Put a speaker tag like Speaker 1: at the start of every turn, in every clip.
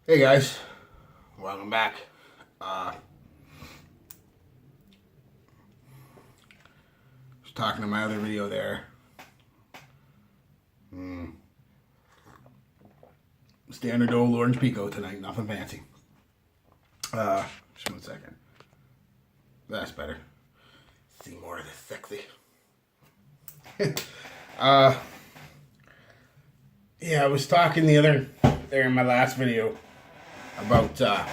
Speaker 1: Hey guys, welcome back. Was talking to my other video there. Standard old orange pico tonight, nothing fancy. Just 1 second. That's better. See more of this sexy. Yeah, I was talking there in my last video about how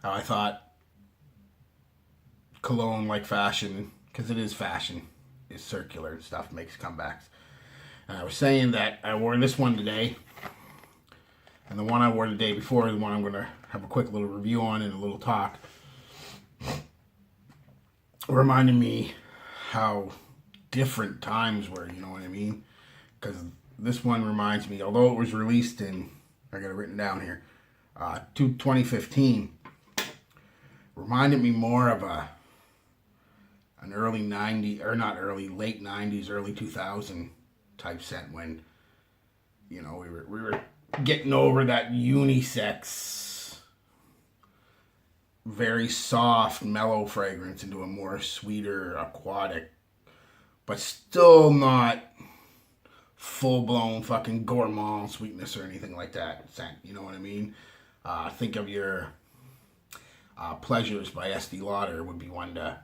Speaker 1: I thought cologne, like fashion, because it is fashion, is circular and stuff, makes comebacks. And I was saying that I wore this one today, and the one I wore the day before is the one I'm going to have a quick little review on and a little talk. Reminded me how different times were, you know what I mean? Because this one reminds me, although it was released in, I got it written down here, 2015, reminded me more of an early 90s, or not early, late 90s, early 2000 type scent when, you know, we were getting over that unisex, very soft, mellow fragrance into a more sweeter, aquatic, but still not full-blown fucking gourmand sweetness or anything like that scent, you know what I mean? Think of your Pleasures by Estee Lauder would be one that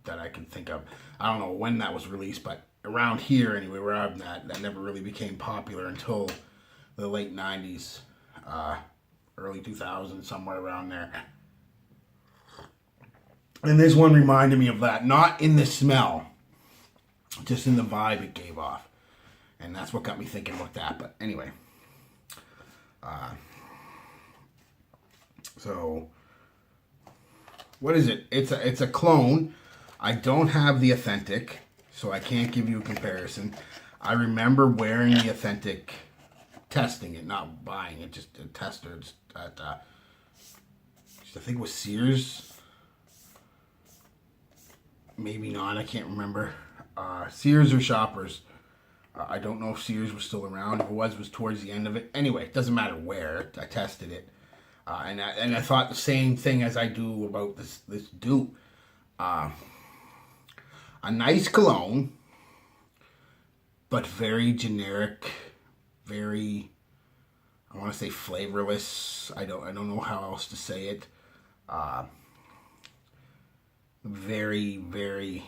Speaker 1: I can think of. I don't know when that was released, but around here anyway, where I'm at, that never really became popular until the late 90s, early 2000s, somewhere around there. And this one reminded me of that, not in the smell, just in the vibe it gave off. And that's what got me thinking about that. But anyway, so what is it? It's a clone. I don't have the authentic, so I can't give you a comparison. I remember wearing the authentic, testing it, not buying it, just a tester at I think it was Sears. Maybe not, I can't remember. Sears or Shoppers. I don't know if Sears was still around. If it was towards the end of it. Anyway, it doesn't matter where. I tested it. And I thought the same thing as I do about this dupe. A nice cologne, but very generic, very, I want to say flavorless. I don't know how else to say it. Very, very,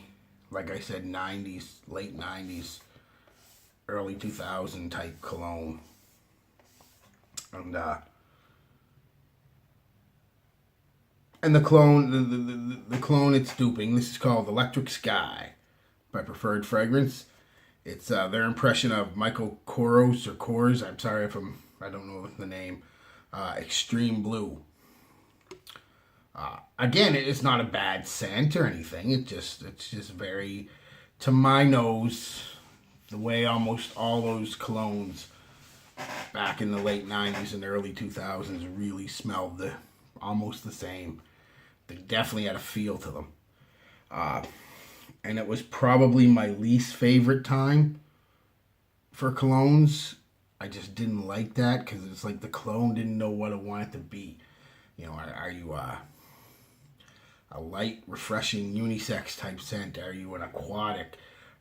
Speaker 1: like I said, 90s, late 90s, early 2000 type cologne. And the clone, the clone it's duping, this is called Electric Sky by Preferred Fragrance. It's their impression of Michael Kors or Kors. I'm sorry if I don't know the name. Extreme Blue. Again, it's not a bad scent or anything. It's just very, to my nose, the way almost all those colognes back in the late 90s and early 2000s really smelled almost the same. They definitely had a feel to them. And it was probably my least favorite time for colognes. I just didn't like that because it's like the cologne didn't know what it wanted to be. You know, are you a light, refreshing, unisex type scent? Are you an aquatic?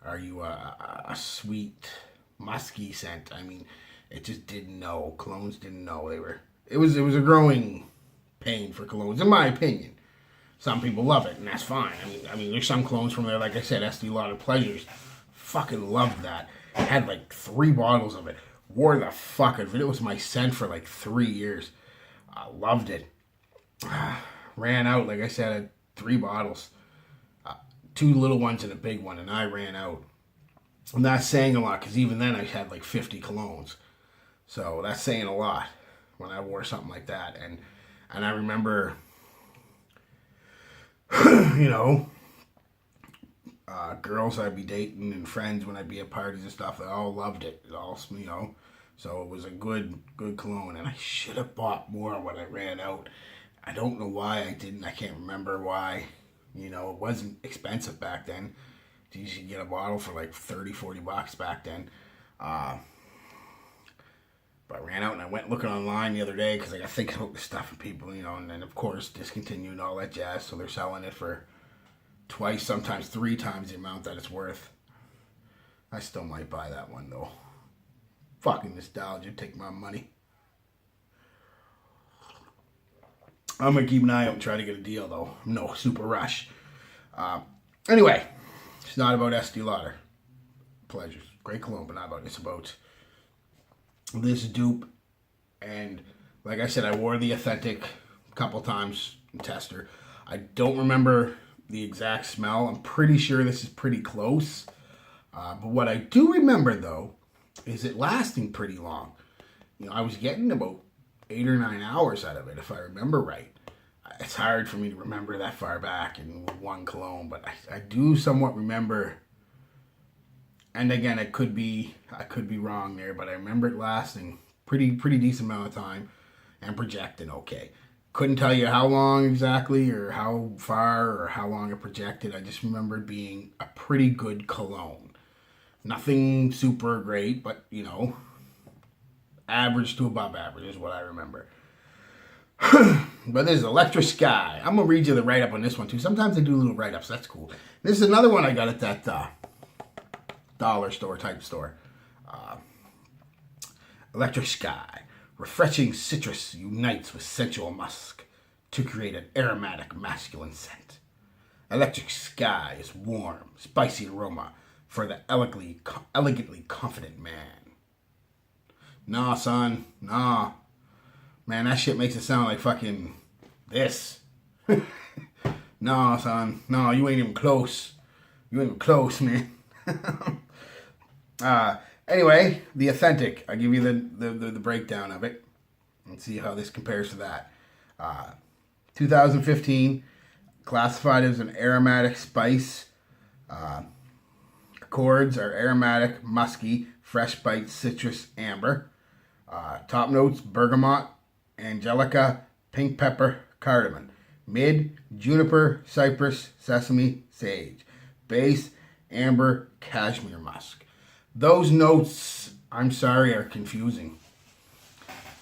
Speaker 1: Are you a sweet, musky scent? I mean, it just didn't know. Colognes didn't know. It was a growing pain for colognes, in my opinion. Some people love it, and that's fine. I mean, there's some colognes from there, like I said, Estee Lauder Pleasures. Fucking loved that. I had like 3 bottles of it. Wore the fuck out of it. It was my scent for like 3 years. I loved it. Ran out, like I said, I had 3 bottles. 2 little ones and a big one, and I ran out. And that's saying a lot, because even then I had like 50 colognes. So that's saying a lot when I wore something like that. And I remember, you know, girls I'd be dating and friends when I'd be at parties and stuff, they all loved it. It all, you know, so it was a good cologne. And I should have bought more when I ran out. I don't know why I didn't. I can't remember why. You know, it wasn't expensive back then. You should get a bottle for like 30, 40 bucks back then. But I ran out and I went looking online the other day because I got thinking about this stuff and people, and then of course discontinued and all that jazz. So they're selling it for twice, sometimes 3 times the amount that it's worth. I still might buy that one though. Fucking nostalgia, take my money. I'm gonna keep an eye out and try to get a deal though. No super rush. Anyway, it's not about Estee Lauder. Pleasures, great cologne, but not about. It's about this dupe, and like I said, I wore the Authentic a couple times in tester. I don't remember the exact smell. I'm pretty sure this is pretty close. But what I do remember though is it lasting pretty long. I was getting about 8 or 9 hours out of it, if I remember right. It's hard for me to remember that far back in one cologne, but I do somewhat remember. And again, I could be wrong there, but I remember it lasting pretty decent amount of time and projecting okay. Couldn't tell you how long exactly or how far or how long it projected. I just remember it being a pretty good cologne. Nothing super great, but average to above average is what I remember. But this is Electric Sky. I'm going to read you the write-up on this one too. Sometimes I do little write-ups. That's cool. This is another one I got at that dollar store type store. Electric Sky. Refreshing citrus unites with sensual musk to create an aromatic masculine scent. Electric Sky is warm, spicy aroma for the elegantly confident man. Nah, son. Nah. Man, that shit makes it sound like fucking this. Nah, son. No, you ain't even close. You ain't even close, man. Anyway, the Authentic. I'll give you the breakdown of it and see how this compares to that. 2015, classified as an aromatic spice. Accords are aromatic, musky, fresh bite, citrus, amber. Top notes, bergamot, angelica, pink pepper, cardamom. Mid, juniper, cypress, sesame, sage. Base, amber, cashmere musk. Those notes, I'm sorry, are confusing.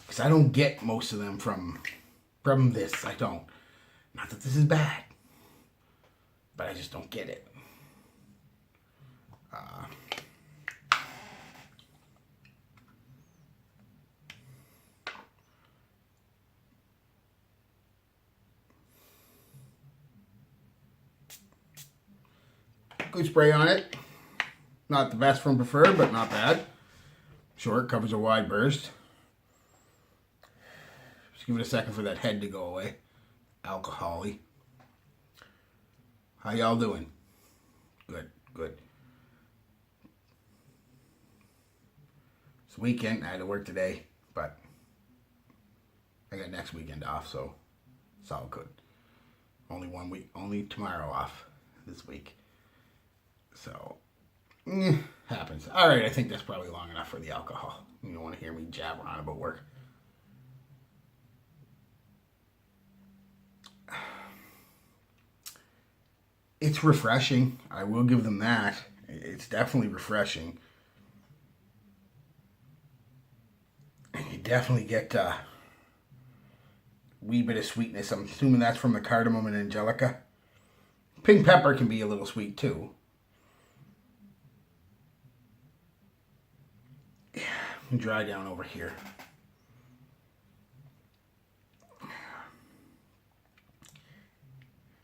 Speaker 1: Because I don't get most of them from this. I don't. Not that this is bad. But I just don't get it. Good spray on it. Not the best from Preferred, but not bad. Short, covers a wide burst. Just give it a second for that head to go away. Alcohol-y. How y'all doing? Good, good. It's weekend. I had to work today, but I got next weekend off, so it's all good. Only 1 week, only tomorrow off this week. So, happens. All right, I think that's probably long enough for the alcohol. You don't want to hear me jabber on about work. It's refreshing. I will give them that. It's definitely refreshing. And you definitely get a wee bit of sweetness. I'm assuming that's from the cardamom and angelica. Pink pepper can be a little sweet too. Dry down over here.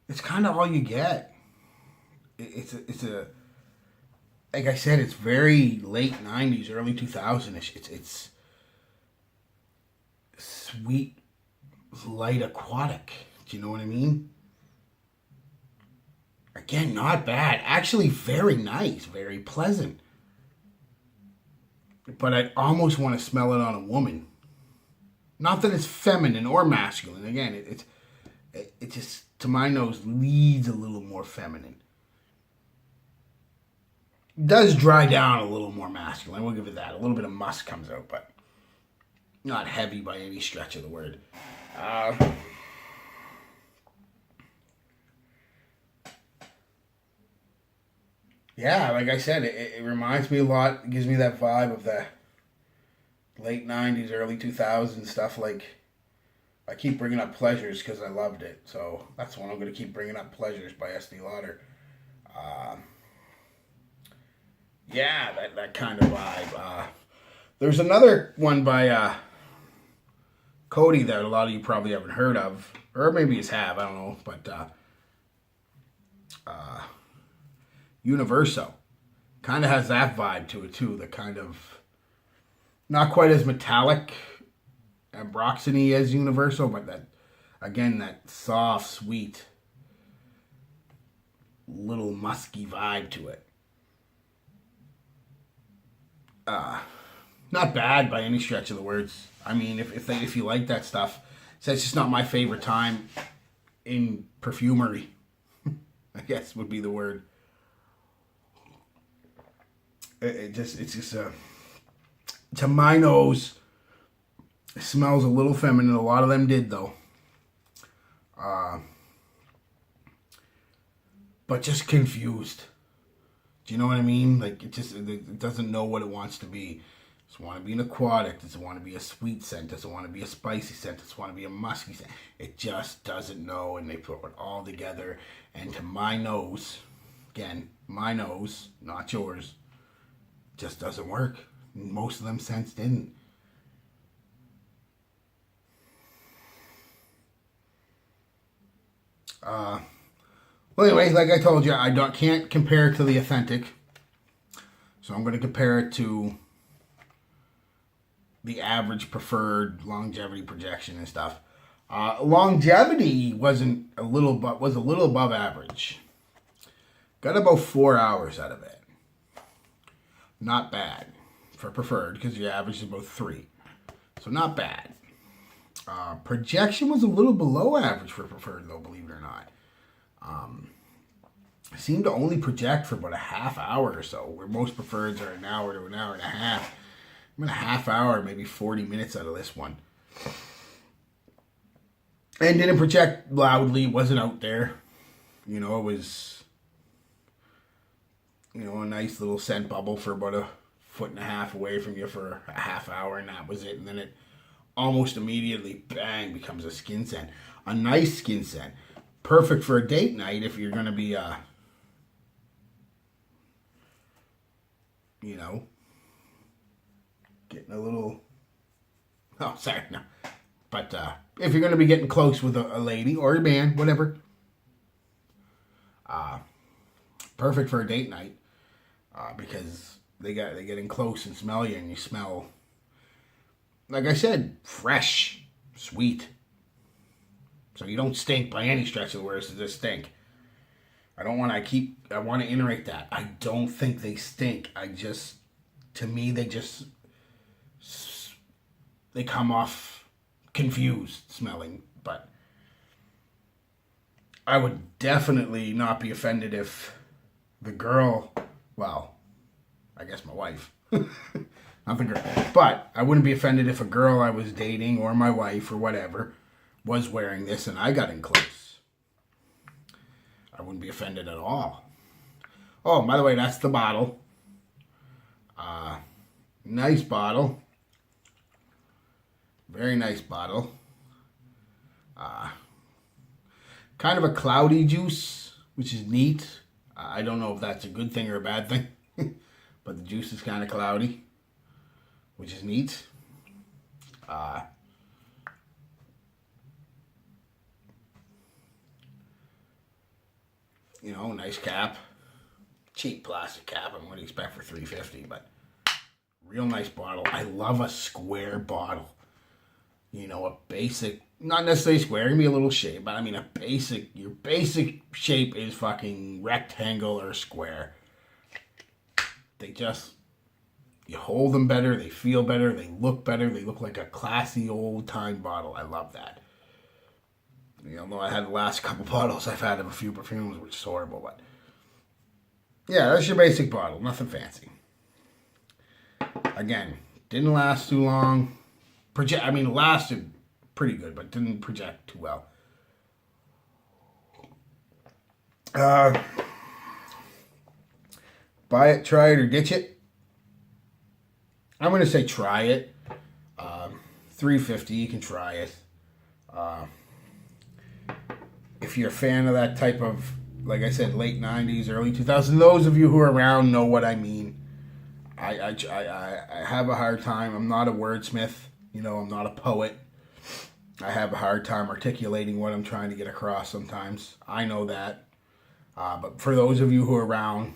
Speaker 1: It's kind of all you get. It's a like I said, it's very late 90s, early 2000s-ish. It's sweet, light aquatic. Do you know what I mean? Again, not bad. Actually, very nice, very pleasant. But I'd almost want to smell it on a woman. Not that it's feminine or masculine. Again, it just, to my nose, leads a little more feminine. It does dry down a little more masculine. I will give it that. A little bit of musk comes out, but not heavy by any stretch of the word. Yeah, like I said, it reminds me a lot. It gives me that vibe of the late 90s, early 2000s stuff. Like, I keep bringing up Pleasures because I loved it. So that's one I'm going to keep bringing up, Pleasures by Estee Lauder. Yeah, that kind of vibe. There's another one by Cody that a lot of you probably haven't heard of, or maybe you have, I don't know, but Universo kind of has that vibe to it too, the kind of not quite as metallic and Broxony as Universo, but that, again, that soft, sweet, little musky vibe to it. Not bad by any stretch of the words. I mean, if you like that stuff, so it's just not my favorite time in perfumery, I guess would be the word. It's just to my nose, it smells a little feminine. A lot of them did though. But just confused. Do you know what I mean? Like it doesn't know what it wants to be. Does it want to be an aquatic? Does it want to be a sweet scent? Does it want to be a spicy scent? Does it want to be a musky scent? It just doesn't know, and they put it all together. And to my nose, again, my nose, not yours, just doesn't work. Most of them scents didn't. Well, anyway, like I told you, can't compare it to the Authentic. So I'm going to compare it to the average preferred longevity projection and stuff. Longevity was a little above average. Got about 4 hours out of it. Not bad for preferred, because your average is about 3. So not bad. Projection was a little below average for preferred, though, believe it or not. Seemed to only project for about a half hour or so, where most preferreds are an hour to an hour and a half. I'm in a half hour, maybe 40 minutes out of this one. And didn't project loudly, wasn't out there. It was, a nice little scent bubble for about a foot and a half away from you for a half hour, and that was it. And then it almost immediately, bang, becomes a skin scent. A nice skin scent. Perfect for a date night if you're going to be, getting a little, oh, sorry, no. But if you're going to be getting close with a lady or a man, whatever, perfect for a date night, because they getting close and smell you, and you smell, like I said, fresh, sweet. So you don't stink by any stretch of the words. It's just stink. I want to iterate that. I don't think they stink. To me, they come off confused smelling, but I would definitely not be offended if the girl, well, I guess my wife, not the girl, but I wouldn't be offended if a girl I was dating or my wife or whatever was wearing this and I got in close. I wouldn't be offended at all. Oh, by the way, that's the bottle. Nice bottle. Very nice bottle. Kind of a cloudy juice, which is neat. I don't know if that's a good thing or a bad thing, but the juice is kind of cloudy, which is neat. Nice cap. Cheap plastic cap. I'm going to expect for $3.50, but real nice bottle. I love a square bottle. A basic, not necessarily square, it can be a little shape, but I mean your basic shape is fucking rectangle or square. You hold them better, they feel better, they look better, they look like a classy old time bottle. I love that. Though I had the last couple bottles I've had of a few perfumes, which is horrible, but yeah, that's your basic bottle, nothing fancy. Again, didn't last too long. It lasted pretty good, but didn't project too well. Buy it, try it, or ditch it. I'm going to say try it. $3.50. You can try it. If you're a fan of that type of, like I said, late 90s, early 2000s, those of you who are around know what I mean. I have a hard time. I'm not a wordsmith. You know, I'm not a poet. I have a hard time articulating what I'm trying to get across sometimes. I know that. But for those of you who are around,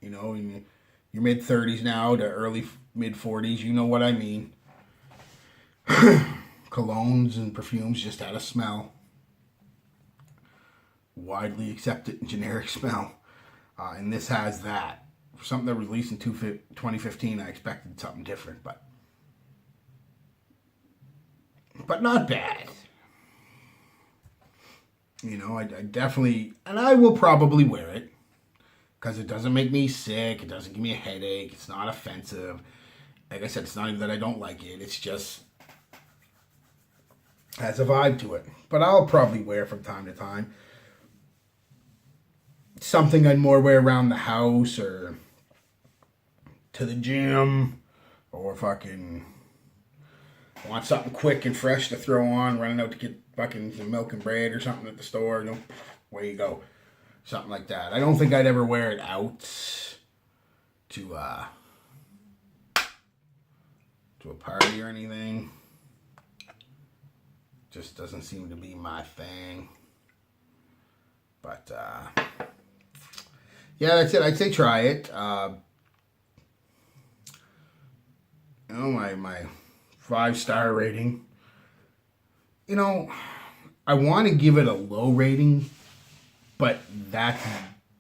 Speaker 1: you know, in your mid-30s now to early mid-40s, you know what I mean. Colognes and perfumes just had a smell. Widely accepted generic smell. And this has that. For something that was released in 2015, I expected something different, but not bad. You know, I definitely, and I will probably wear it because it doesn't make me sick. It doesn't give me a headache. It's not offensive. Like I said, it's not even that I don't like it. It's just has a vibe to it. But I'll probably wear from time to time. Something I'd more wear around the house or to the gym or fucking want something quick and fresh to throw on, running out to get fucking some milk and bread or something at the store, you know, where you go. Something like that. I don't think I'd ever wear it out to a party or anything. Just doesn't seem to be my thing. But yeah, that's it. I'd say try it. You know, my 5-star rating. You know, I want to give it a low rating, but that's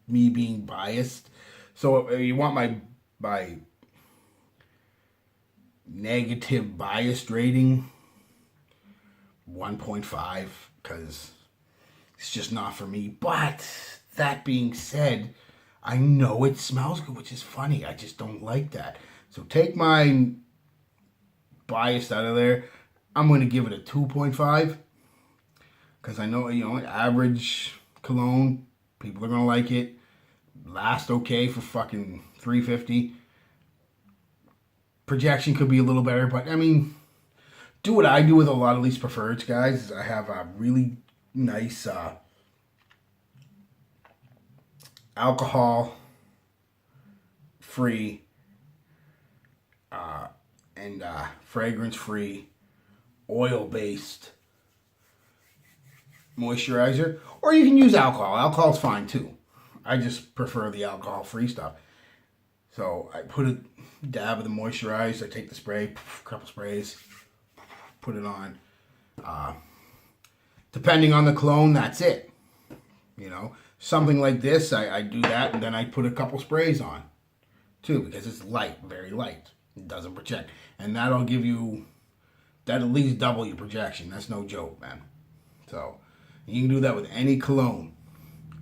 Speaker 1: me being biased. So you want my negative biased rating, 1.5, because it's just not for me. But that being said, I know it smells good, which is funny. I just don't like that. So take my bias out of there. I'm going to give it a 2.5 because I know, you know, average cologne, people are going to like it. Last okay for fucking $3.50. Projection could be a little better, but I mean, do what I do with a lot of these preferreds, guys. I have a really nice alcohol free and fragrance free oil based moisturizer, or you can use alcohol. Alcohol's fine too. I just prefer the alcohol free stuff. So I put a dab of the moisturizer. I take the spray, a couple sprays, put it on. Depending on the cologne, that's it. You know, something like this, I do that, and then I put a couple sprays on too, because it's light, very light. It doesn't project, and that'll give you that at least double your projection. That's no joke, man. So you can do that with any cologne,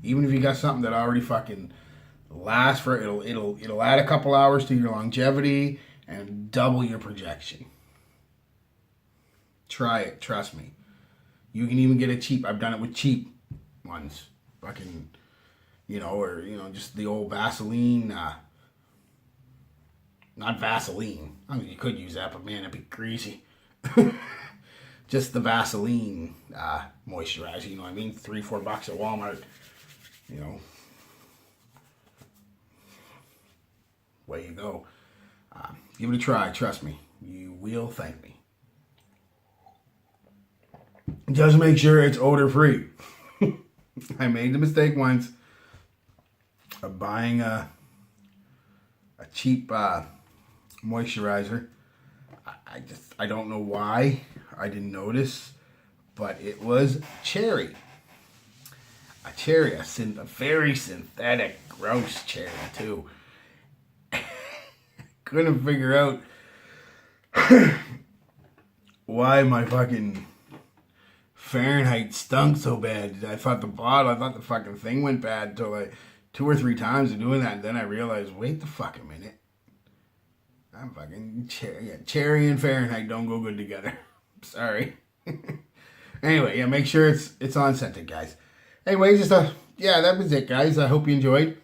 Speaker 1: even if you got something that already fucking lasts for it'll add a couple hours to your longevity and double your projection. Try it, trust me. You can even get it cheap. I've done it with cheap ones, fucking, you know, or you know, just the old Vaseline. Not Vaseline. I mean, you could use that, but man, it'd be greasy. Just the Vaseline moisturizer, you know what I mean? $3-4 at Walmart, you know. Way you go. Give it a try, trust me. You will thank me. Just make sure it's odor free. I made the mistake once of buying a cheap moisturizer. I don't know why I didn't notice, but it was cherry. A cherry, a very synthetic, gross cherry too. Couldn't figure out why my fucking Fahrenheit stunk so bad. I thought the fucking thing went bad until like 2 or 3 times of doing that, and then I realized, wait the fuck a minute. I'm fucking cherry. Yeah, cherry and Fahrenheit don't go good together. Sorry. Anyway, yeah, make sure it's on scented, guys. Anyway, yeah, that was it, guys. I hope you enjoyed.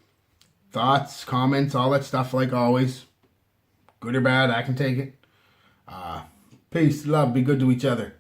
Speaker 1: Thoughts, comments, all that stuff, like always. Good or bad, I can take it. Peace, love, be good to each other.